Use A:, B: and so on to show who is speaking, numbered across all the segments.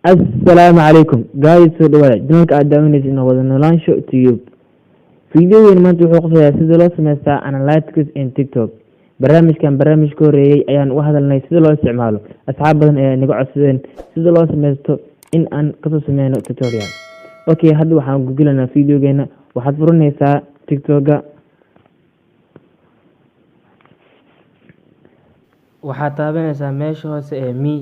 A: Assalaamu calaykum guys, soo dhawaada janalka aad daawanaysa wada noolaansho tube. Fiidiyowen maanta wuxuu qusayaa sida loo sameystaa analytics in TikTok. Barnaamijka horeeyay ayaan u hadalnay sida loo isticmaalo. Asxaab badan ayaa naga codsadeen sida loo sameysto in aan kasoo sameyno tutorial. Okay, hadda waxaan gudbilanaa fiidiyogeena. Waxaad furanaysaa TikTok-ga. waxaad taabanaysaa meesha hoose ee me.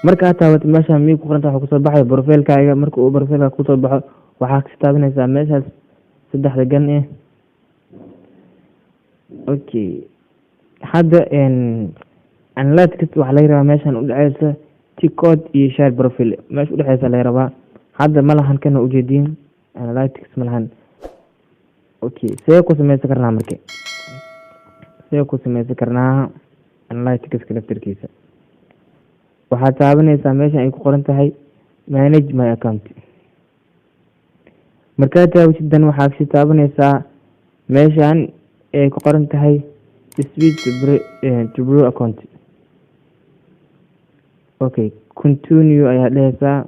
A: markaad taabato meesha mi ku qoranta waxa kusoo baxaya profilekaaga. marka uu profilkaaga kusoo baxo waxaa kasi taabanaysaa meeshaas saddexda gan okay, hadda analytics waxaa laga rabaa meeshan udhexeysa TikTok iyo share profile. meesha udhexeysa laga rabaa. hadda malahan kana ujeediin analytics malahan. okay, see ku sameysan karnaa marka analytics laftirkiisa. waxaad taabanaysaa meeshan ay ku qoran tahay manage my account. markaad taabatid dan waxaad kasi taabanaysaa meeshan ay ku qoran tahay switch to bro account. okay, continue ayaa dhehaysaa.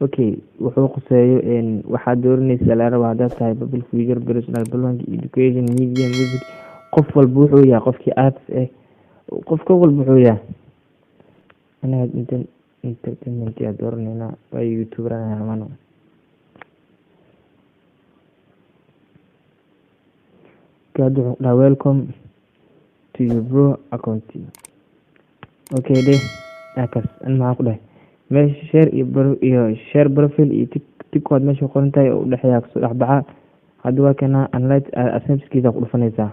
A: okay, wuxuu quseeyo waxaad dooranaysaa la raba hadaad tahay public figure, personal belong, education, media, music. qof walba wuxuu yahay qofkii arts qofka walba wuxuu yahay. anaga entertainment ayaa dooranayna waa youtuber amano. God wuxuu dhaha welcome to your bro account. okay de akas an maxaa ku dhahay meesha share iyo share profile iyo TikTok meesha qoran tahay oo u dhexeeya kasoo dhexbaxa. hadda waa kana analytics assembliskiisa ku dhufanaysaa.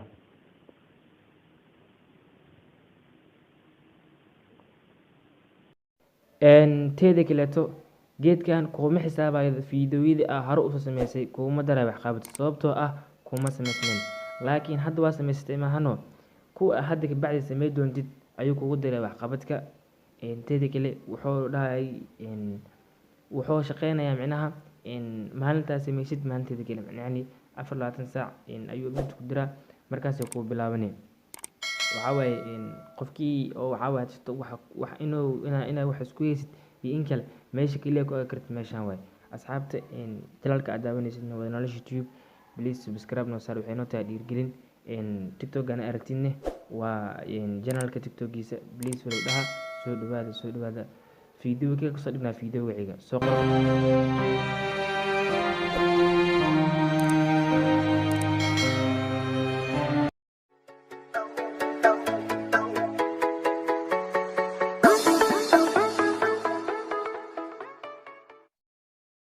A: teeda kaleeto geedkan kuma xisaabayo fiidiyoyadii hore usoo sameysay, kuma daray waxqabad sababtoo ah kuma sameysnayn. laakiin hadda waa samaysatay maahano kuwa hadda kabacdi samey doontid ayuu kugu daray waxqabadka. teeda kale wuxuu dhahay wuxuu shaqeynayaa micnaha maalintaas sameysid maalinteeda kale yani 24 saac ayuu mid ku diraa markaasay kuu bilaabanay. waxaa waaye qofkii oo waxaa waaye wax inaa wax isku heysid iyo in kale meesha kaliya ku kartid meeshaan waaye. asxaabta janalka aad daawanaysid wada nolosha tube, please subscribe noo saar, waxay noo tahay dhiirgelin. TikTok-gana aragtidne waa janalka TikTok-giisa, please wada dhaha soo dhawaada fiidiyowga kasoo dhignaa fiidiyowga xiga soo qor.